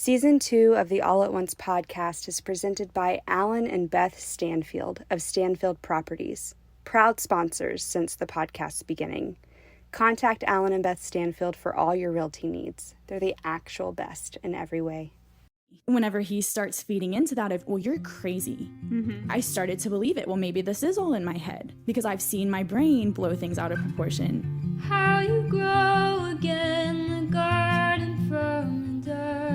Season 2 of the All at Once podcast is presented by Alan and Beth Stanfield of Stanfield Properties, proud sponsors since the podcast's beginning. Contact Alan and Beth Stanfield for all your realty needs. They're the actual best in every way. Whenever he starts feeding into that, well, you're crazy. I started to believe it. Well, maybe this is all in my head because I've seen my brain blow things out of proportion. How you grow again, the garden from the dirt.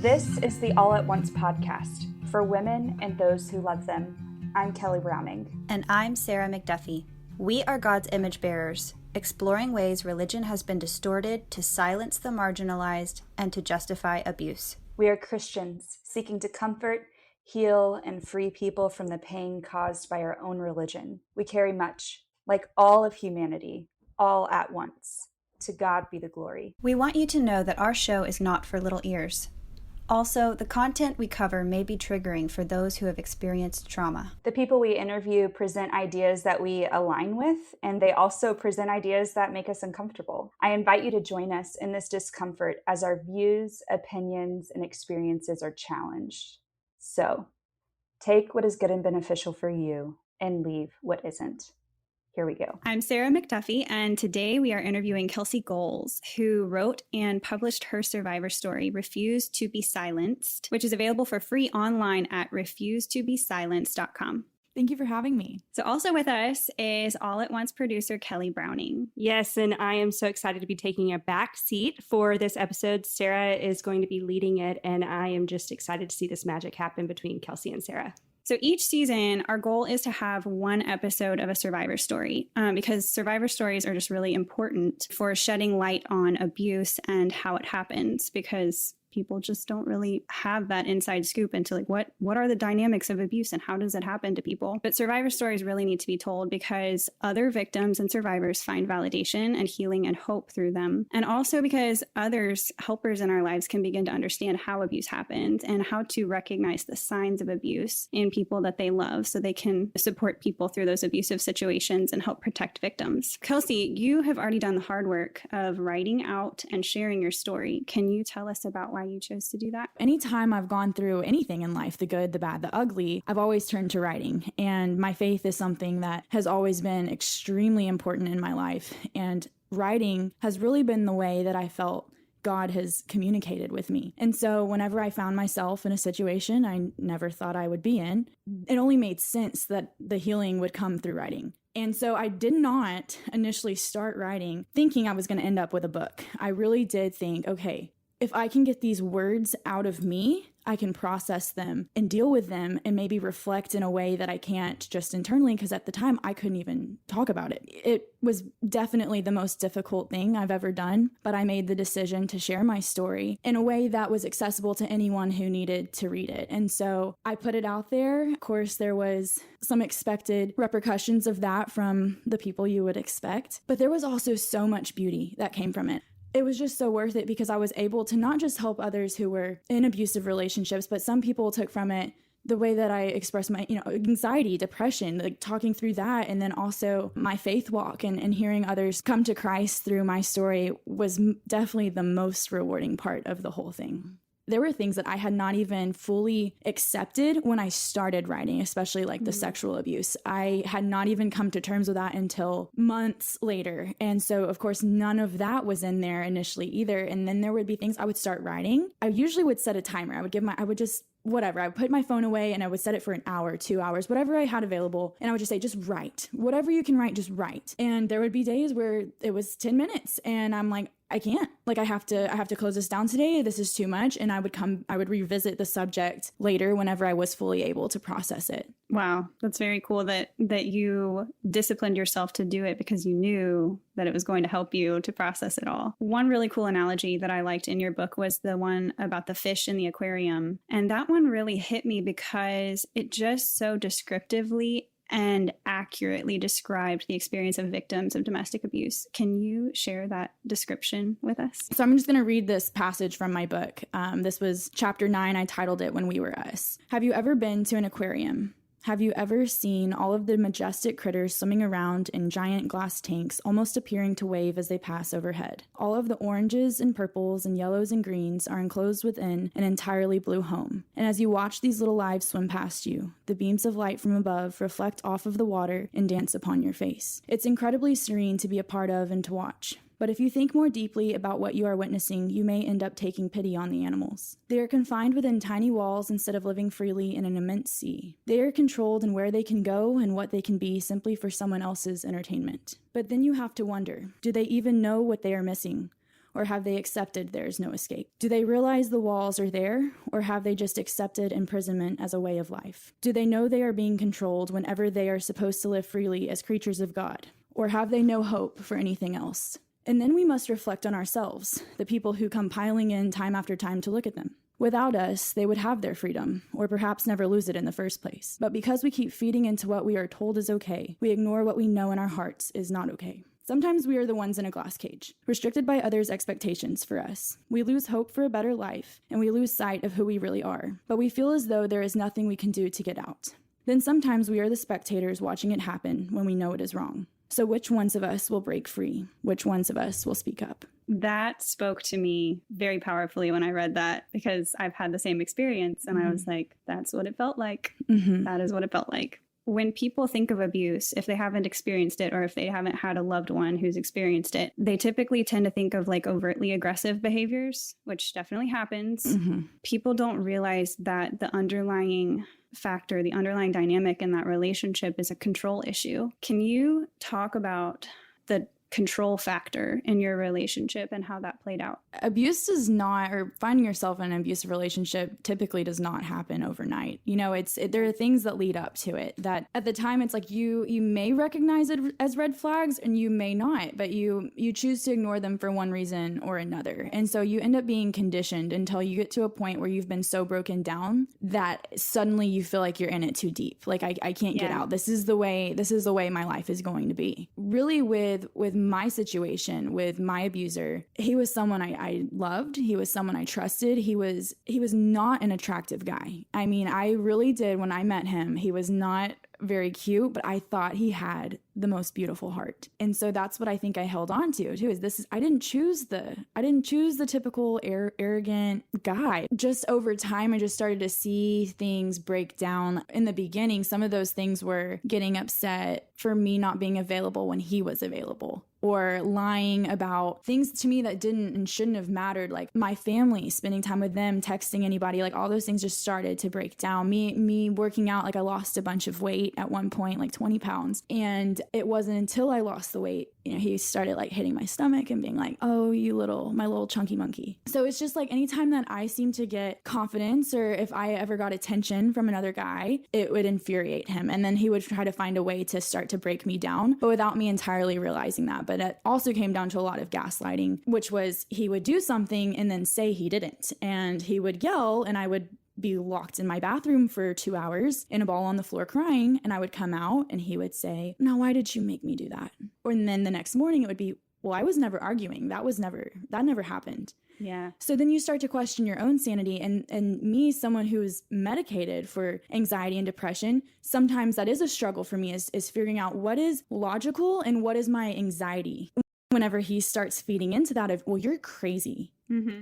This is the All at Once podcast for women and those who love them. I'm Kelly Browning. And I'm Sarah McDuffie. We are God's image bearers, exploring ways religion has been distorted to silence the marginalized and to justify abuse. We are Christians seeking to comfort, heal, and free people from the pain caused by our own religion. We carry much, like all of humanity, all at once. To God be the glory. We want you to know that our show is not for little ears. Also, the content we cover may be triggering for those who have experienced trauma. The people we interview present ideas that we align with, and they also present ideas that make us uncomfortable. I invite you to join us in this discomfort as our views, opinions, and experiences are challenged. So, take what is good and beneficial for you and leave what isn't. Here we go. I'm Sarah McDuffie, and today we are interviewing Kelsey Golz, who wrote and published her survivor story, Refuse to Be Silenced, which is available for free online at refusetobesilenced.com. Thank you for having me. So also with us is All at Once producer Kelly Browning. Yes, and I am so excited to be taking a back seat for this episode. Sarah is going to be leading it, and I am just excited to see this magic happen between Kelsey and Sarah. So each season, our goal is to have one episode of a survivor story because survivor stories are just really important for shedding light on abuse and how it happens, because people just don't really have that inside scoop into like what are the dynamics of abuse and how does it happen to people. But survivor stories really need to be told because other victims and survivors find validation and healing and hope through them. And also because others, helpers in our lives, can begin to understand how abuse happened and how to recognize the signs of abuse in people that they love so they can support people through those abusive situations and help protect victims. Kelsey, you have already done the hard work of writing out and sharing your story. Can you tell us about why you chose to do that? Anytime I've gone through anything in life, the good, the bad, the ugly, I've always turned to writing. And my faith is something that has always been extremely important in my life. And writing has really been the way that I felt God has communicated with me. And so whenever I found myself in a situation I never thought I would be in, it only made sense that the healing would come through writing. And so I did not initially start writing thinking I was going to end up with a book. I really did think, okay, if I can get these words out of me, I can process them and deal with them and maybe reflect in a way that I can't just internally, because at the time I couldn't even talk about it. It was definitely the most difficult thing I've ever done, but I made the decision to share my story in a way that was accessible to anyone who needed to read it. And so I put it out there. Of course, there was some expected repercussions of that from the people you would expect, but there was also so much beauty that came from it. It was just so worth it because I was able to not just help others who were in abusive relationships, but some people took from it the way that I expressed my, anxiety, depression, like talking through that. And then also my faith walk and hearing others come to Christ through my story was definitely the most rewarding part of the whole thing. There were things that I had not even fully accepted when I started writing, especially like the sexual abuse. I had not even come to terms with that until months later. And so, of course, none of that was in there initially either. And then there would be things I would start writing. I usually would set a timer. I would put my phone away and I would set it for an hour, 2 hours, whatever I had available. And I would just say, just write. Whatever you can write, just write. And there would be days where it was 10 minutes and I'm like, I can't. Like I have to close this down today. This is too much. And I would revisit the subject later whenever I was fully able to process it. Wow, that's very cool that you disciplined yourself to do it because you knew that it was going to help you to process it all. One really cool analogy that I liked in your book was the one about the fish in the aquarium. And that one really hit me because it just so descriptively and accurately described the experience of victims of domestic abuse. Can you share that description with us? So I'm just going to read this passage from my book. This was chapter 9. I titled it When We Were Us. Have you ever been to an aquarium? Have you ever seen all of the majestic critters swimming around in giant glass tanks, almost appearing to wave as they pass overhead? All of the oranges and purples and yellows and greens are enclosed within an entirely blue home. And as you watch these little lives swim past you, the beams of light from above reflect off of the water and dance upon your face. It's incredibly serene to be a part of and to watch. But if you think more deeply about what you are witnessing, you may end up taking pity on the animals. They are confined within tiny walls instead of living freely in an immense sea. They are controlled in where they can go and what they can be simply for someone else's entertainment. But then you have to wonder, do they even know what they are missing? Or have they accepted there is no escape? Do they realize the walls are there, or have they just accepted imprisonment as a way of life? Do they know they are being controlled whenever they are supposed to live freely as creatures of God? Or have they no hope for anything else? And then we must reflect on ourselves, the people who come piling in time after time to look at them. Without us, they would have their freedom, or perhaps never lose it in the first place. But because we keep feeding into what we are told is okay, we ignore what we know in our hearts is not okay. Sometimes we are the ones in a glass cage, restricted by others' expectations for us. We lose hope for a better life, and we lose sight of who we really are. But we feel as though there is nothing we can do to get out. Then sometimes we are the spectators watching it happen when we know it is wrong. So which ones of us will break free? Which ones of us will speak up? That spoke to me very powerfully when I read that, because I've had the same experience and I was like, that's what it felt like. That is what it felt like. When people think of abuse, if they haven't experienced it or if they haven't had a loved one who's experienced it, they typically tend to think of like overtly aggressive behaviors, which definitely happens. People don't realize that the underlying factor, the underlying dynamic in that relationship is a control issue. Can you talk about the control factor in your relationship and how that played out? Abuse does not, or finding yourself in an abusive relationship typically does not happen overnight. You know, there are things that lead up to it that at the time it's like you may recognize it as red flags and you may not, but you choose to ignore them for one reason or another. And so you end up being conditioned until you get to a point where you've been so broken down that suddenly you feel like you're in it too deep. Like I can't get out. This is the way my life is going to be. Really with my situation with my abuser, he was someone I loved. He was someone I trusted. He was not an attractive guy. I mean, I really did when I met him. He was not very cute, but I thought he had the most beautiful heart. And so that's what I think I held on to too, I didn't choose the typical arrogant guy. Just over time, I just started to see things break down. In the beginning, some of those things were getting upset for me not being available when he was available, or lying about things to me that didn't and shouldn't have mattered, like my family, spending time with them, texting anybody, like all those things just started to break down. Me working out, like I lost a bunch of weight at one point, like 20 pounds. And it wasn't until I lost the weight, he started like hitting my stomach and being like, oh, my little chunky monkey. So it's just like anytime that I seemed to get confidence, or if I ever got attention from another guy, it would infuriate him. And then he would try to find a way to start to break me down, but without me entirely realizing that. But it also came down to a lot of gaslighting, which was he would do something and then say he didn't. And he would yell, and I would be locked in my bathroom for 2 hours in a ball on the floor crying. And I would come out and he would say, now, why did you make me do that? And then the next morning it would be, well, I was never arguing. That never happened. Yeah. So then you start to question your own sanity. And me, someone who's medicated for anxiety and depression, sometimes that is a struggle for me, is figuring out what is logical and what is my anxiety. Whenever he starts feeding into that of, well, you're crazy.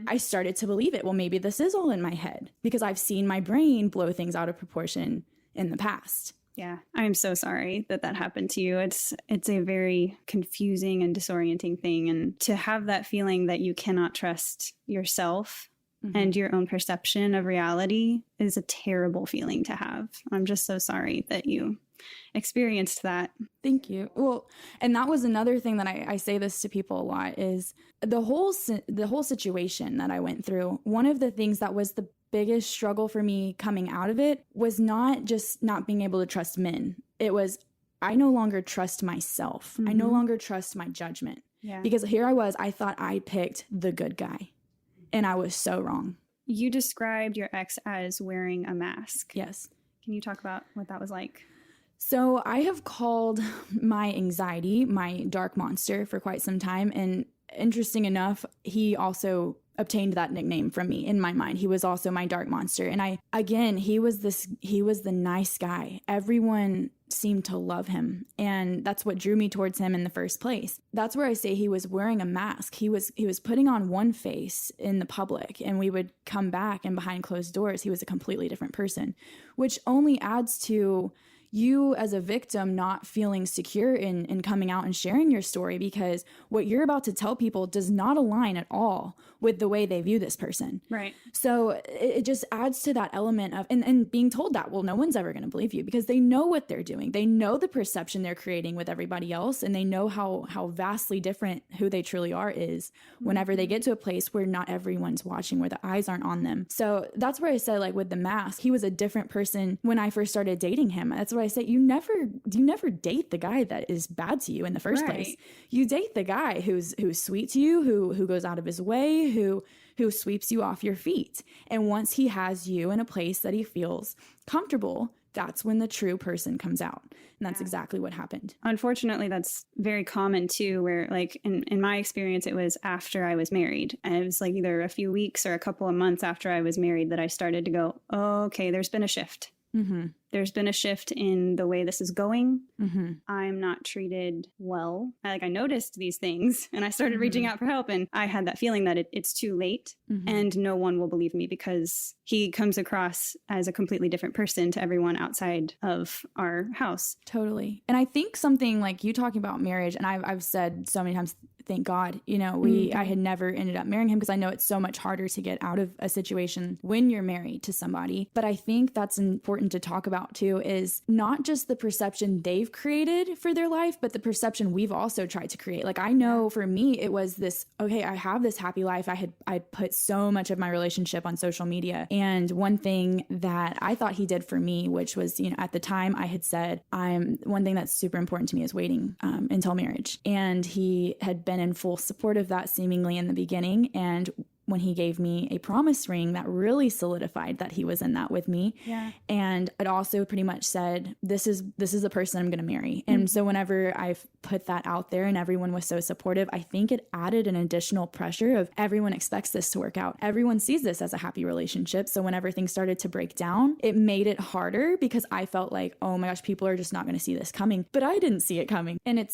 I started to believe it. Well, maybe this is all in my head, because I've seen my brain blow things out of proportion in the past. Yeah, I'm so sorry that happened to you. It's a very confusing and disorienting thing. And to have that feeling that you cannot trust yourself and your own perception of reality is a terrible feeling to have. I'm just so sorry that you experienced that. Thank you. Well, and that was another thing that I say this to people a lot, is the whole situation that I went through. One of the things that was the biggest struggle for me coming out of it was not just not being able to trust men. It was, I no longer trust myself. I no longer trust my judgment. Yeah. Because here I thought I picked the good guy, and I was so wrong. You described your ex as wearing a mask. Yes. Can you talk about what that was like? So I have called my anxiety my dark monster for quite some time. And interesting enough, he also obtained that nickname from me in my mind. He was also my dark monster. And he was the nice guy. Everyone seemed to love him. And that's what drew me towards him in the first place. That's where I say he was wearing a mask. He was putting on one face in the public, and we would come back and behind closed doors, he was a completely different person, which only adds to you as a victim not feeling secure in coming out and sharing your story, because what you're about to tell people does not align at all with the way they view this person. Right. So it just adds to that element of, and being told that, well, no one's ever going to believe you, because they know what they're doing. They know the perception they're creating with everybody else, and they know how vastly different who they truly are is whenever they get to a place where not everyone's watching, where the eyes aren't on them. So that's where I said, like, with the mask, he was a different person when I first started dating him. That's where I say you never date the guy that is bad to you in the first place. You date the guy who's sweet to you, who goes out of his way, who sweeps you off your feet. And once he has you in a place that he feels comfortable, that's when the true person comes out. And that's exactly what happened. Unfortunately, that's very common too, where like in my experience, it was after I was married. And it was like either a few weeks or a couple of months after I was married that I started to go, oh, okay, there's been a shift. Mm-hmm. There's been a shift in the way this is going. Mm-hmm. I'm not treated well. I noticed these things and I started reaching out for help, and I had that feeling that it's too late and no one will believe me because he comes across as a completely different person to everyone outside of our house. Totally. And I think something like you talking about marriage, and I've said so many times, thank God, I had never ended up marrying him, because I know it's so much harder to get out of a situation when you're married to somebody. But I think that's important to talk about too, is not just the perception they've created for their life, but the perception we've also tried to create. Like, I know for me, it was this, okay, I have this happy life. I put so much of my relationship on social media. And one thing that I thought he did for me, which was, at the time I had said, one thing that's super important to me is waiting until marriage. And he had been in full support of that seemingly in the beginning. And when he gave me a promise ring, that really solidified that he was in that with me. Yeah. And it also pretty much said, this is the person I'm going to marry. And so whenever I've put that out there and everyone was so supportive, I think it added an additional pressure of everyone expects this to work out. Everyone sees this as a happy relationship. So whenever things started to break down, it made it harder, because I felt like, oh my gosh, people are just not going to see this coming. But I didn't see it coming. And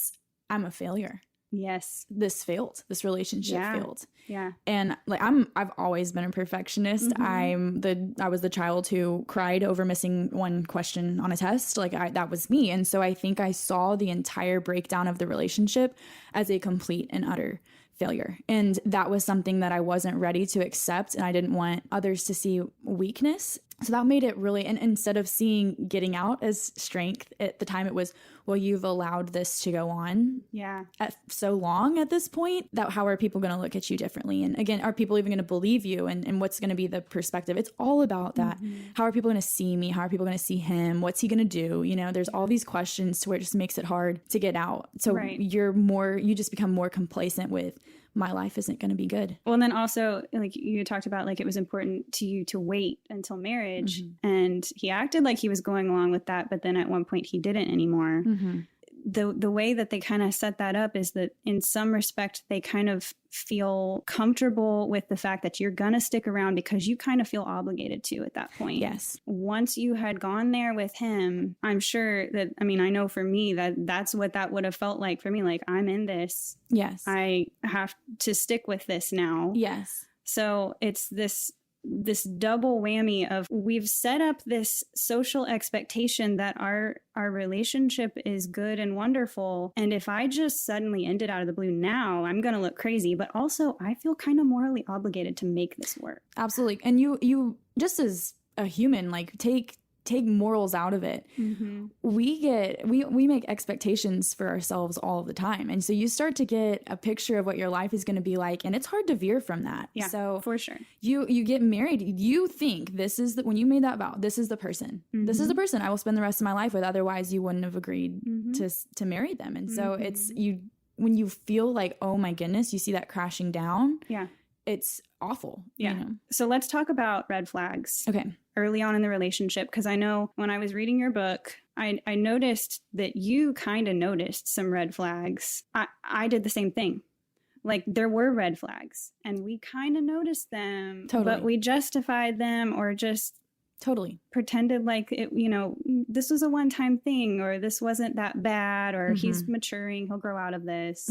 I'm a failure. Yes. This failed. This relationship failed. Yeah. And like, I've always been a perfectionist. I was the child who cried over missing one question on a test. Like, that was me. And so I think I saw the entire breakdown of the relationship as a complete and utter failure. And that was something that I wasn't ready to accept. And I didn't want others to see weakness. So that made it really, and instead of seeing getting out as strength, at the time it was, well, you've allowed this to go on at so long at this point, that how are people going to look at you differently? And again, are people even going to believe you? And what's going to be the perspective? It's all about that. How are people going to see me? How are people going to see him? What's he going to do? There's all these questions to where it just makes it hard to get out. So you just become more complacent with, my life isn't going to be good. Well, and then also, like you talked about, like it was important to you to wait until marriage, and he acted like he was going along with that, but then at one point he didn't anymore. The way that they kind of set that up is that in some respect, they kind of feel comfortable with the fact that you're going to stick around because you kind of feel obligated to at that point. Yes. Once you had gone there with him, I'm sure that, I know for me that's what that would have felt like for me. Like, I'm in this. Yes. I have to stick with this now. Yes. So it's this double whammy of, we've set up this social expectation that our relationship is good and wonderful. And if I just suddenly end it out of the blue now, I'm going to look crazy. But also, I feel kind of morally obligated to make this work. Absolutely. And you just as a human, like, take morals out of it. We make expectations for ourselves all the time. And so you start to get a picture of what your life is going to be like, and it's hard to veer from that. Yeah, so for sure. You get married, you think this is when you made that vow, this is the person. This is the person I will spend the rest of my life with. Otherwise you wouldn't have agreed to marry them. And so it's when you feel like, oh my goodness, you see that crashing down. Yeah. It's awful. Yeah. So let's talk about red flags. Okay. Early on in the relationship, because I know when I was reading your book, I noticed that you kind of noticed some red flags. I did the same thing. like there were red flags and we kind of noticed them, but we justified them or just pretended like it, this was a one-time thing, or this wasn't that bad, or he's maturing, he'll grow out of this.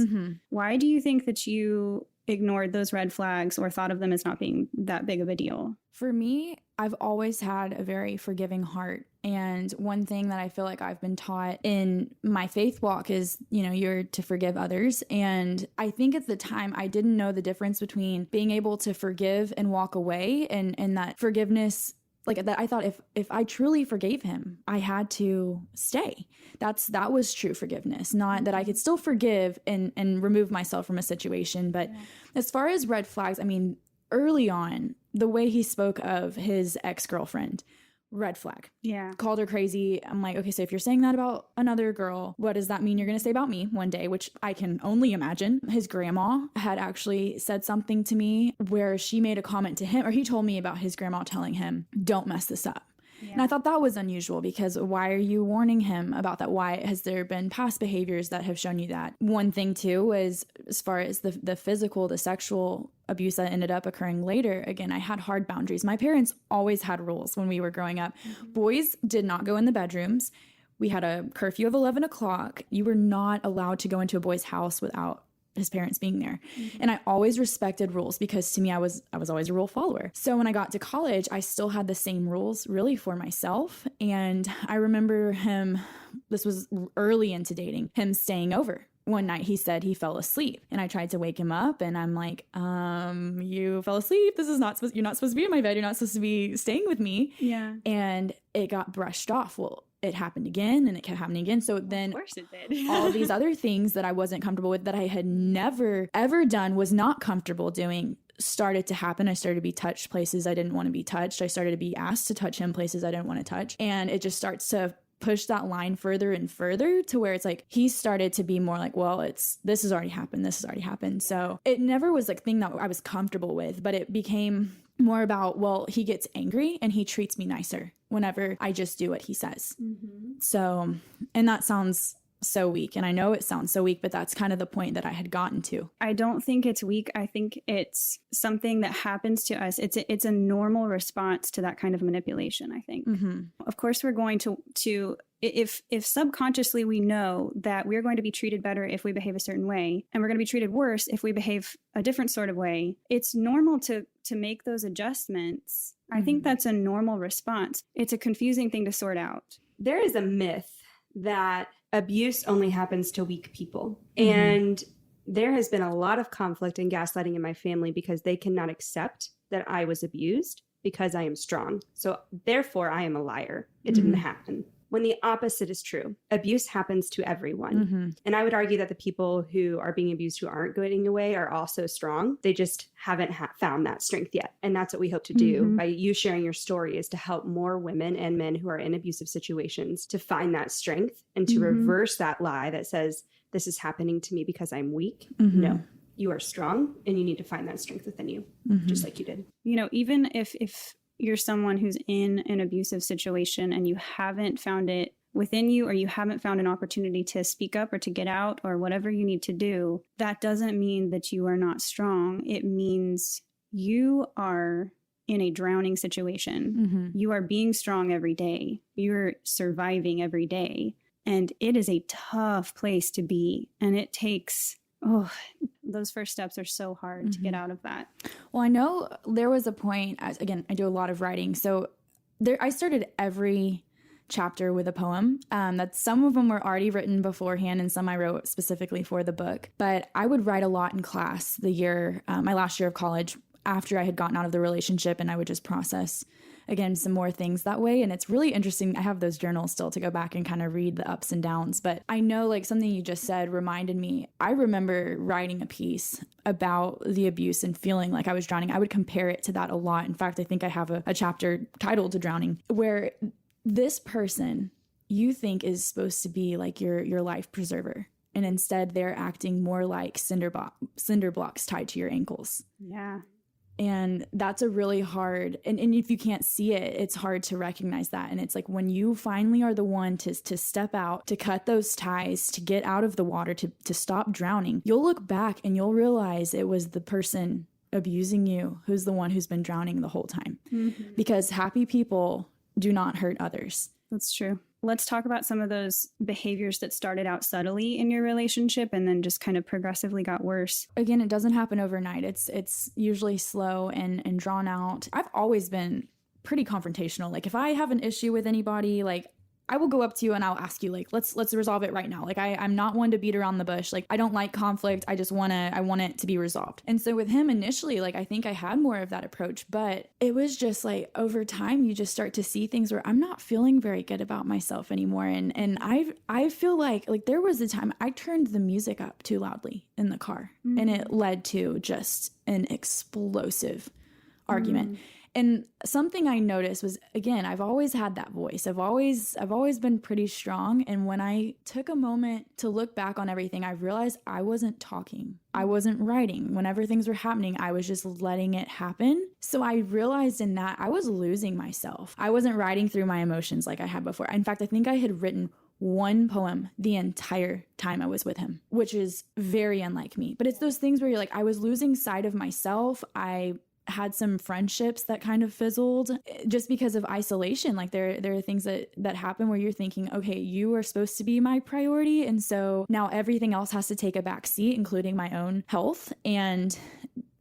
Why do you think that you ignored those red flags or thought of them as not being that big of a deal? For me, I've always had a very forgiving heart. And one thing that I feel like I've been taught in my faith walk is, you're to forgive others. And I think at the time I didn't know the difference between being able to forgive and walk away, and that forgiveness, like that, I thought if I truly forgave him, I had to stay. That was true forgiveness, not that I could still forgive and remove myself from a situation. But as far as red flags, I mean, early on, the way he spoke of his ex-girlfriend, red flag. Yeah. Called her crazy. I'm like, okay, so if you're saying that about another girl, what does that mean you're going to say about me one day? Which I can only imagine. His grandma had actually said something to me where she made a comment to him, or he told me about his grandma telling him, don't mess this up. Yeah. And I thought that was unusual, because why are you warning him about that? Why has there been past behaviors that have shown you that? One thing too was, as far as the physical, the sexual abuse that ended up occurring later, again, I had hard boundaries. My parents always had rules when we were growing up. Boys did not go in the bedrooms. We had a curfew of 11 o'clock. You were not allowed to go into a boy's house without his parents being there. And I always respected rules, because to me, I was always a rule follower. So when I got to college, I still had the same rules really for myself. And I remember him, this was early into dating, him staying over. One night he said he fell asleep, and I tried to wake him up, and I'm like, you fell asleep. This is not you're not supposed to be in my bed. You're not supposed to be staying with me. Yeah. And it got brushed off. Well, it happened again, and it kept happening again. So then, of course it did. All these other things that I wasn't comfortable with, that I had never ever done, was not comfortable doing, started to happen. I started to be touched places I didn't want to be touched. I started to be asked to touch him places I didn't want to touch. And it just starts to push that line further and further, to where it's like he started to be more like, well, this has already happened. This has already happened. So it never was like thing that I was comfortable with, but it became more about, well, he gets angry and he treats me nicer whenever I just do what he says. So, and that sounds so weak. And I know it sounds so weak, but that's kind of the point that I had gotten to. I don't think it's weak. I think it's something that happens to us. It's a normal response to that kind of manipulation, I think. Of course, we're going to if subconsciously we know that we're going to be treated better if we behave a certain way, and we're going to be treated worse if we behave a different sort of way, it's normal to make those adjustments. I think that's a normal response. It's a confusing thing to sort out. There is a myth that abuse only happens to weak people. And there has been a lot of conflict and gaslighting in my family, because they cannot accept that I was abused because I am strong. So therefore I am a liar. It didn't happen. When the opposite is true. Abuse happens to everyone. And I would argue that the people who are being abused, who aren't going away, are also strong. They just haven't found that strength yet. And that's what we hope to do by you sharing your story, is to help more women and men who are in abusive situations to find that strength and to reverse that lie that says, this is happening to me because I'm weak. No, you are strong, and you need to find that strength within you, just like you did. Even if you're someone who's in an abusive situation and you haven't found it within you, or you haven't found an opportunity to speak up or to get out or whatever you need to do, that doesn't mean that you are not strong. It means you are in a drowning situation. You are being strong every day. You're surviving every day. And it is a tough place to be. And it takes, those first steps are so hard to get out of that. Well, I know there was a point, again, I do a lot of writing. So I started every chapter with a poem. That some of them were already written beforehand, and some I wrote specifically for the book. But I would write a lot in class my last year of college, after I had gotten out of the relationship, and I would just process, again, some more things that way. And it's really interesting. I have those journals still to go back and kind of read the ups and downs. But I know, like, something you just said reminded me, I remember writing a piece about the abuse and feeling like I was drowning. I would compare it to that a lot. In fact, I think I have a chapter titled To Drowning, where this person you think is supposed to be like your life preserver. And instead they're acting more like cinder blocks tied to your ankles. Yeah. And that's a really hard, and if you can't see it, it's hard to recognize that. And it's like when you finally are the one to step out, to cut those ties, to get out of the water, to stop drowning, you'll look back and you'll realize it was the person abusing you who's the one who's been drowning the whole time. Mm-hmm. Because happy people do not hurt others. That's true. Let's talk about some of those behaviors that started out subtly in your relationship and then just kind of progressively got worse. Again, it doesn't happen overnight. It's usually slow and drawn out. I've always been pretty confrontational. Like if I have an issue with anybody, like I will go up to you and I'll ask you, like, let's resolve it right now. Like I'm not one to beat around the bush. Like I don't like conflict. I want it to be resolved. And so with him initially, like I think I had more of that approach, but it was just like over time, you just start to see things where I'm not feeling very good about myself anymore. And I feel like there was a time I turned the music up too loudly in the car, and it led to just an explosive argument. And something I noticed was, again, I've always had that voice. I've always been pretty strong. And when I took a moment to look back on everything, I realized I wasn't talking. I wasn't writing. Whenever things were happening, I was just letting it happen. So I realized in that I was losing myself. I wasn't writing through my emotions like I had before. In fact, I think I had written one poem the entire time I was with him, which is very unlike me. But it's those things where you're like, I was losing sight of myself. I had some friendships that kind of fizzled just because of isolation. Like there are things that happen where you're thinking, okay, you are supposed to be my priority. And so now everything else has to take a back seat, including my own health. And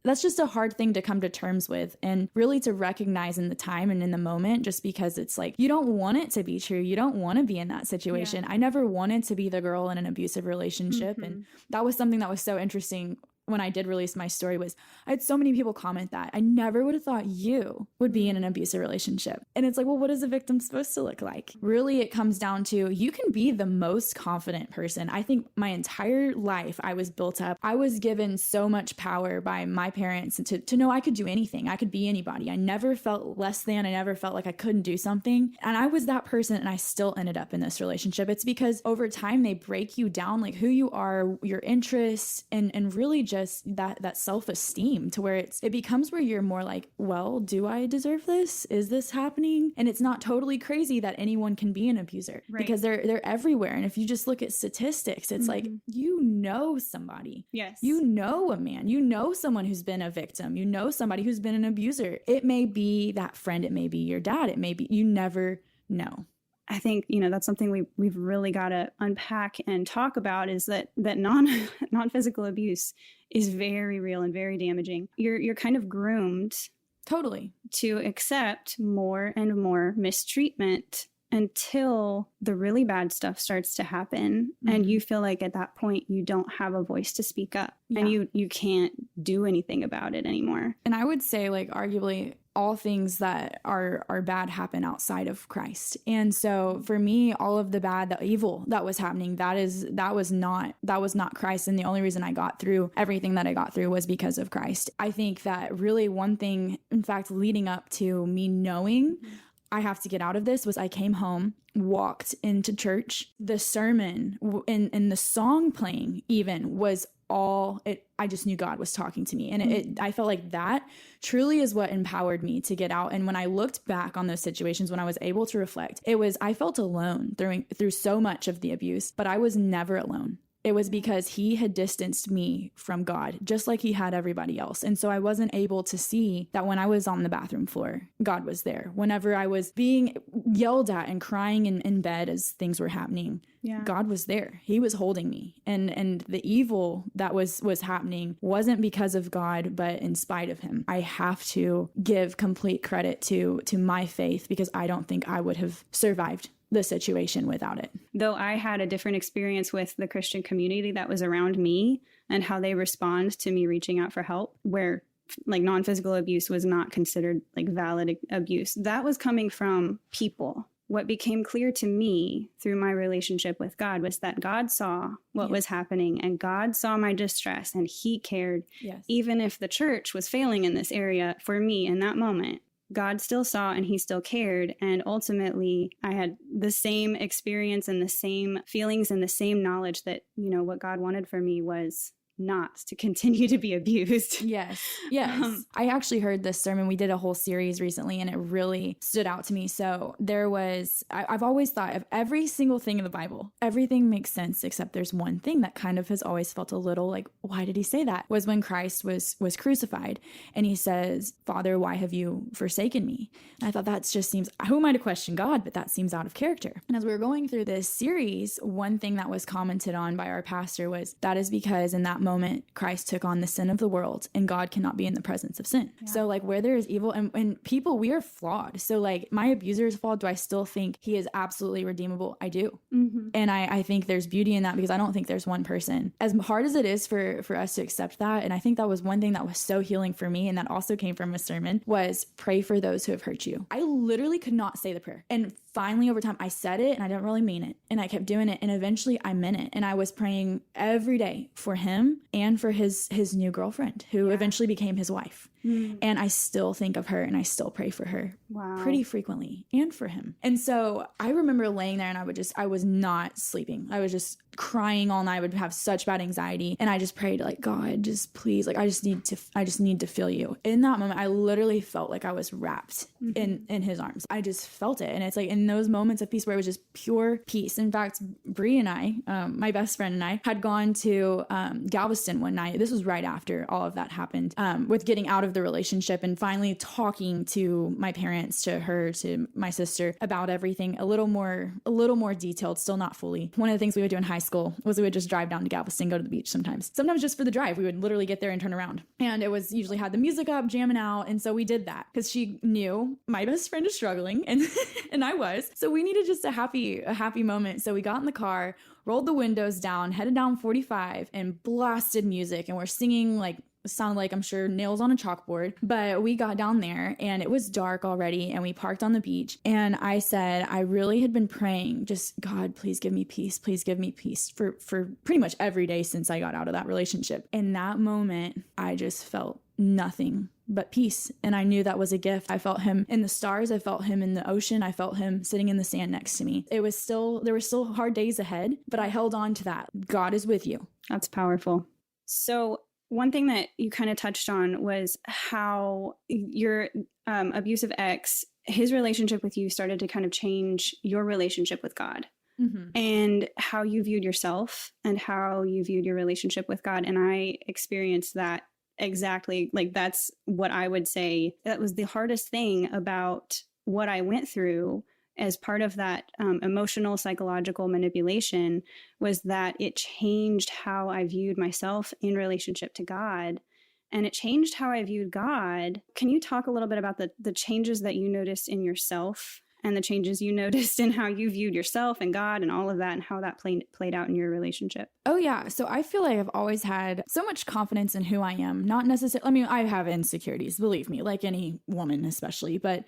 that's just a hard thing to come to terms with and really to recognize in the time and in the moment, just because it's like, you don't want it to be true. You don't want to be in that situation. Yeah. I never wanted to be the girl in an abusive relationship. Mm-hmm. And that was something that was so interesting when I did release my story. Was I had so many people comment that I never would have thought you would be in an abusive relationship. And it's like, well, what is a victim supposed to look like? Really, it comes down to you can be the most confident person. I think my entire life I was built up. I was given so much power by my parents to know I could do anything. I could be anybody. I never felt less than. I never felt like I couldn't do something. And I was that person, and I still ended up in this relationship. It's because over time they break you down, like who you are, your interests, and really just that self-esteem, to where it becomes where you're more like, well, do I deserve this? Is this happening? And it's not totally crazy that anyone can be an abuser, right? Because they're everywhere. And if you just look at statistics, it's like, you know somebody. Yes. You know a man. You know someone who's been a victim. You know somebody who's been an abuser. It may be that friend. It may be your dad. It may be, you never know. I think, that's something we've really got to unpack and talk about, is that non-physical abuse is very real and very damaging. You're kind of groomed totally to accept more and more mistreatment until the really bad stuff starts to happen. Mm-hmm. And you feel like at that point you don't have a voice to speak up. Yeah. And you can't do anything about it anymore. And I would say, like, arguably all things that are bad happen outside of Christ. And so for me, all of the bad, the evil that was happening, that was not Christ. And the only reason I got through everything that I got through was because of Christ. I think that really one thing, in fact, leading up to me knowing I have to get out of this, was I came home, walked into church, the sermon and the song playing even was all it. I just knew God was talking to me. And I felt like that truly is what empowered me to get out. And when I looked back on those situations, when I was able to reflect, I felt alone through so much of the abuse, but I was never alone. It was because he had distanced me from God, just like he had everybody else. And so I wasn't able to see that when I was on the bathroom floor, God was there. Whenever I was being yelled at and crying in bed as things were happening, God was there. He was holding me. And the evil that was happening wasn't because of God, but in spite of him. I have to give complete credit to my faith, because I don't think I would have survived the situation without it. Though I had a different experience with the Christian community that was around me and how they respond to me reaching out for help, where like non-physical abuse was not considered like valid abuse. That was coming from people. What became clear to me through my relationship with God was that God saw what was happening, and God saw my distress, and he cared. Yes. Even if the church was failing in this area for me in that moment, God still saw and he still cared. And ultimately, I had the same experience and the same feelings and the same knowledge that, what God wanted for me was not to continue to be abused. Yes. Yes. I actually heard this sermon. We did a whole series recently and it really stood out to me. So there was, I've always thought of every single thing in the Bible, everything makes sense, except there's one thing that kind of has always felt a little like, why did he say that? Was when Christ was crucified and he says, Father, why have you forsaken me? And I thought that just seems, who am I to question God? But that seems out of character. And as we were going through this series, one thing that was commented on by our pastor was, that is because in that moment, Christ took on the sin of the world and God cannot be in the presence of sin. Yeah. So like where there is evil and people, we are flawed. So like my abuser is flawed. Do I still think he is absolutely redeemable? I do. Mm-hmm. And I think there's beauty in that because I don't think there's one person. As hard as it is for us to accept that, and I think that was one thing that was so healing for me, and that also came from a sermon, was pray for those who have hurt you. I literally could not say the prayer. And finally over time I said it and I didn't really mean it. And I kept doing it and eventually I meant it. And I was praying every day for him and for his new girlfriend who eventually became his wife. And I still think of her and I still pray for her pretty frequently and for him. And so I remember laying there and I was not sleeping. I was just crying all night. I would have such bad anxiety. And I just prayed like, God, just please, like, I just need to feel you. In that moment, I literally felt like I was wrapped in his arms. I just felt it. And it's like in those moments of peace where it was just pure peace. In fact, Bree and I, my best friend and I, had gone to Galveston one night. This was right after all of that happened, with getting out of the relationship and finally talking to my parents, to her, to my sister about everything a little more detailed, still not fully. One of the things we would do in high school was we would just drive down to Galveston, go to the beach sometimes just for the drive. We would literally get there and turn around. And it was usually had the music up, jamming out. And so we did that because she knew my best friend is struggling and and I was. So we needed just a happy moment. So we got in the car, rolled the windows down, headed down 45 and blasted music. And we're singing like, sound like I'm sure nails on a chalkboard. But we got down there and it was dark already and we parked on the beach. And I said, I really had been praying, just God, please give me peace. Please give me peace for pretty much every day since I got out of that relationship. In that moment, I just felt nothing but peace. And I knew that was a gift. I felt him in the stars. I felt him in the ocean. I felt him sitting in the sand next to me. There were still hard days ahead, but I held on to that. God is with you. That's powerful. So one thing that you kind of touched on was how your abusive ex, his relationship with you started to kind of change your relationship with God. Mm-hmm. And how you viewed yourself and how you viewed your relationship with God. And I experienced that exactly. Like, that's what I would say. That was the hardest thing about what I went through as part of that emotional, psychological manipulation, was that it changed how I viewed myself in relationship to God. And it changed how I viewed God. Can you talk a little bit about the changes that you noticed in yourself and the changes you noticed in how you viewed yourself and God and all of that and how that played out in your relationship? Oh, yeah. So I feel like I've always had so much confidence in who I am. Not necessarily, I mean, I have insecurities, believe me, like any woman especially, but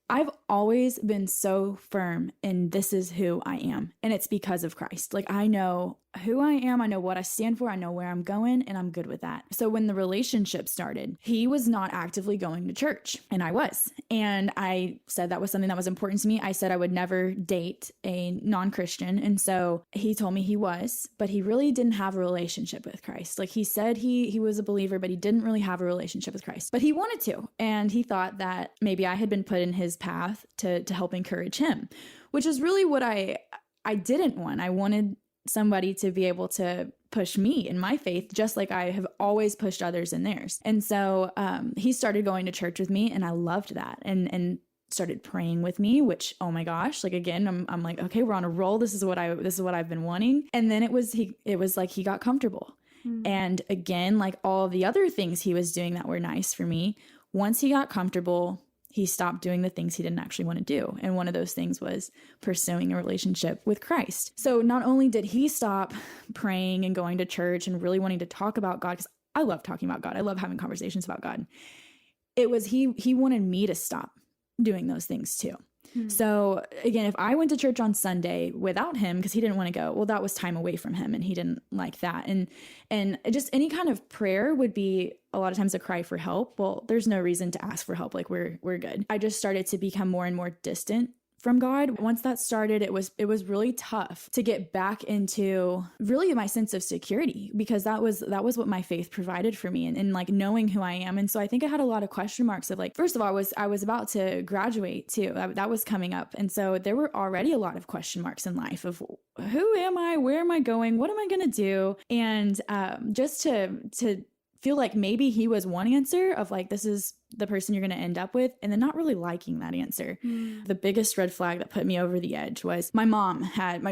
I've always been so firm in this is who I am. And it's because of Christ. Like, I know who I am. I know what I stand for. I know where I'm going, and I'm good with that. So when the relationship started, he was not actively going to church, and I was. And I said that was something that was important to me. I said I would never date a non-Christian. And so he told me he was, but he really didn't have a relationship with Christ. Like, he said he was a believer, but he didn't really have a relationship with Christ. But he wanted to. And he thought that maybe I had been put in his path to help encourage him, which is really what I didn't want. I wanted somebody to be able to push me in my faith, just like I have always pushed others in theirs. And so he started going to church with me, and I loved that, and started praying with me, which, oh my gosh, like, again, I'm like, okay, we're on a roll. This is what I've been wanting. And then it was like he got comfortable. And again, like all of the other things he was doing that were nice for me, once he got comfortable, he stopped doing the things he didn't actually want to do. And one of those things was pursuing a relationship with Christ. So not only did he stop praying and going to church and really wanting to talk about God, because I love talking about God. I love having conversations about God. It was he wanted me to stop doing those things too. So again, if I went to church on Sunday without him, because he didn't want to go, well, that was time away from him and he didn't like that. And just any kind of prayer would be a lot of times a cry for help. Well, there's no reason to ask for help. Like, we're good. I just started to become more and more distant from God. Once that started, it was really tough to get back into really my sense of security, because that was what my faith provided for me, and like knowing who I am. And so I think I had a lot of question marks of like, first of all, I was about to graduate too. That was coming up. And so there were already a lot of question marks in life of who am I? Where am I going? What am I going to do? And just to feel like maybe he was one answer of like, this is the person you're going to end up with, and then not really liking that answer. The biggest red flag that put me over the edge was my mom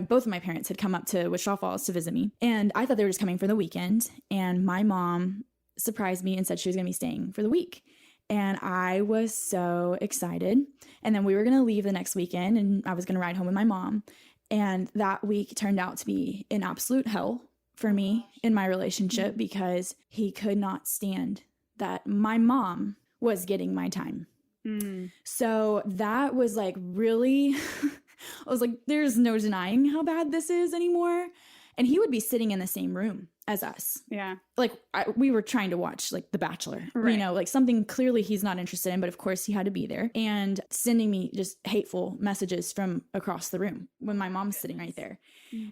both of my parents had come up to Wichita Falls to visit me, and I thought they were just coming for the weekend, and my mom surprised me and said she was going to be staying for the week. And I was so excited. And then we were going to leave the next weekend, and I was going to ride home with my mom. And that week turned out to be an absolute hell for me in my relationship, because he could not stand that my mom was getting my time. So that was like really, I was like, there's no denying how bad this is anymore. And he would be sitting in the same room as us. Yeah. Like we were trying to watch like The Bachelor, Right. you know, like something clearly he's not interested in, but of course he had to be there, and sending me just hateful messages from across the room when my mom's sitting right there.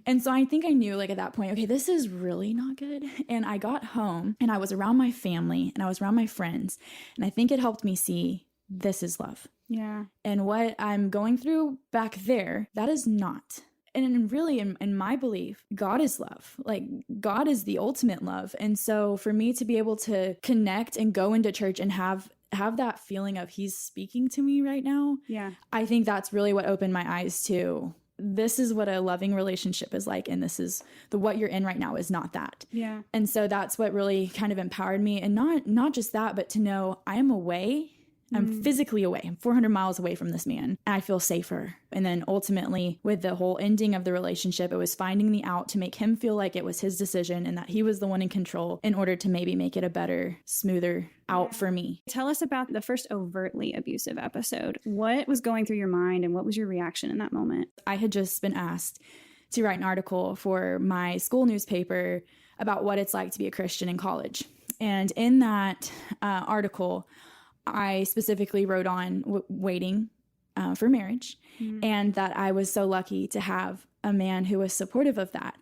And so I think I knew like at that point, okay, this is really not good. And I got home and I was around my family and I was around my friends. And I think it helped me see this is love. Yeah. And what I'm going through back there, that is not. And really, in my belief, God is love. Like, God is the ultimate love. And so for me to be able to connect and go into church and have that feeling of he's speaking to me right now, Yeah. I think that's really what opened my eyes to this is what a loving relationship is like. And this is what you're in right now is not that. Yeah. And so that's what really kind of empowered me. And not just that, but to know I am away. I'm physically away. I'm 400 miles away from this man. And I feel safer. And then ultimately, with the whole ending of the relationship, it was finding the out to make him feel like it was his decision and that he was the one in control in order to maybe make it a better, smoother out for me. Tell us about the first overtly abusive episode. What was going through your mind and what was your reaction in that moment? I had just been asked to write an article for my school newspaper about what it's like to be a Christian in college. And in that article, I specifically wrote on waiting for marriage, and that I was so lucky to have a man who was supportive of that.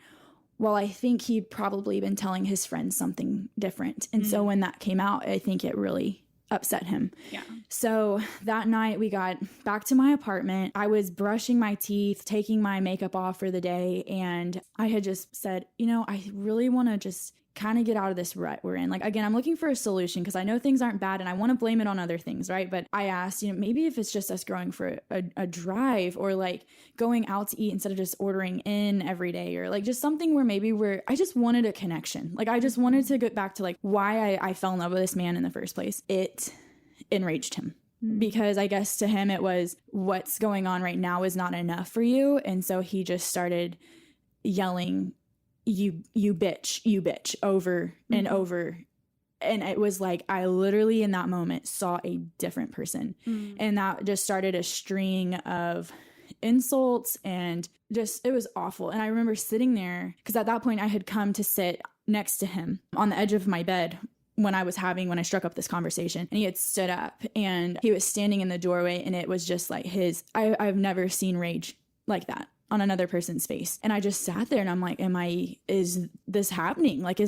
Well, I think he'd probably been telling his friends something different. And so when that came out, I think it really upset him. Yeah. So that night we got back to my apartment. I was brushing my teeth, taking my makeup off for the day. And I had just said, I really want to just kind of get out of this rut we're in. Like, again, I'm looking for a solution because I know things aren't bad and I want to blame it on other things, right? But I asked, maybe if it's just us going for a drive or like going out to eat instead of just ordering in every day, or like just something where maybe I just wanted a connection. Like, I just wanted to get back to like why I fell in love with this man in the first place. It enraged him. Because I guess to him it was, what's going on right now is not enough for you. And so he just started yelling, you bitch, over and over. And it was like, I literally in that moment saw a different person. And that just started a string of insults and just, it was awful. And I remember sitting there, because at that point I had come to sit next to him on the edge of my bed when I struck up this conversation, and he had stood up and he was standing in the doorway, and it was just like I've never seen rage like that on another person's face. And I just sat there and I'm like, is this happening? Like,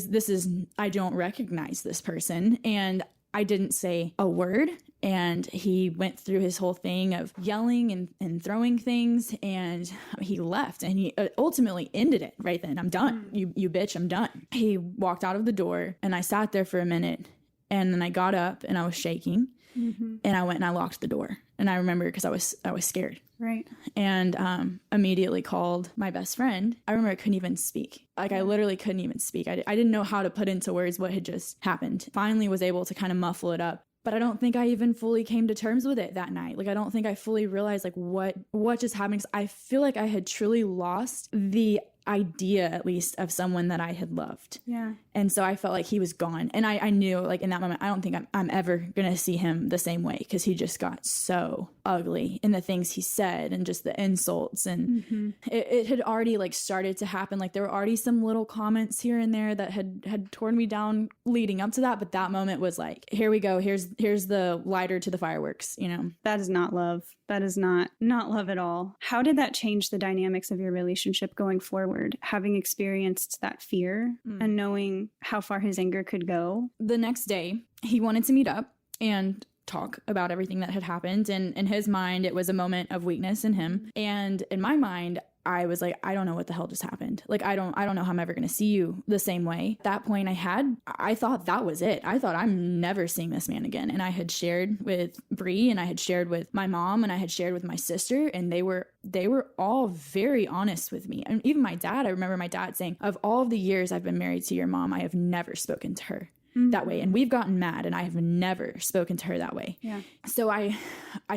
I don't recognize this person. And I didn't say a word. And he went through his whole thing of yelling and throwing things, and he left, and he ultimately ended it right then. I'm done. You bitch, I'm done. He walked out of the door, and I sat there for a minute, and then I got up and I was shaking, and I went and I locked the door. And I remember because I was scared. Right. And immediately called my best friend. I remember I couldn't even speak. Like, I literally couldn't even speak. I didn't know how to put into words what had just happened. Finally was able to kind of muffle it up. But I don't think I even fully came to terms with it that night. Like, I don't think I fully realized like what just happened. 'Cause I feel like I had truly lost the idea, at least, of someone that I had loved. Yeah. And so I felt like he was gone. And I knew, like, in that moment, I don't think I'm ever going to see him the same way, because he just got so ugly in the things he said and just the insults. And it had already, like, started to happen. Like, there were already some little comments here and there that had torn me down leading up to that. But that moment was like, here we go. Here's the lighter to the fireworks, you know? That is not love. That is not love at all. How did that change the dynamics of your relationship going forward, having experienced that fear and knowing how far his anger could go? The next day, he wanted to meet up and talk about everything that had happened. And in his mind, it was a moment of weakness in him. And in my mind, I was like, I don't know what the hell just happened. Like, I don't know how I'm ever going to see you the same way. At that point, I thought that was it. I thought, I'm never seeing this man again. And I had shared with Bree, and I had shared with my mom, and I had shared with my sister, and they were all very honest with me. And even my dad, I remember my dad saying, of all of the years I've been married to your mom, I have never spoken to her that way. And we've gotten mad, and I have never spoken to her that way. Yeah. So I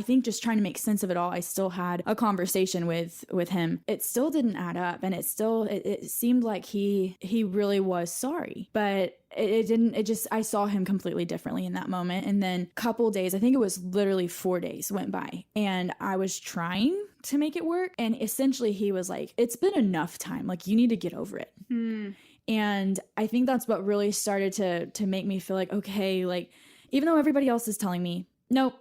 think just trying to make sense of it all, I still had a conversation with him. It still didn't add up, and it seemed like he really was sorry, but it didn't. It just, I saw him completely differently in that moment. And then couple days, I think it was literally 4 days went by, and I was trying to make it work. And essentially he was like, it's been enough time. Like, you need to get over it. And I think that's what really started to make me feel like, okay, like, even though everybody else is telling me, nope,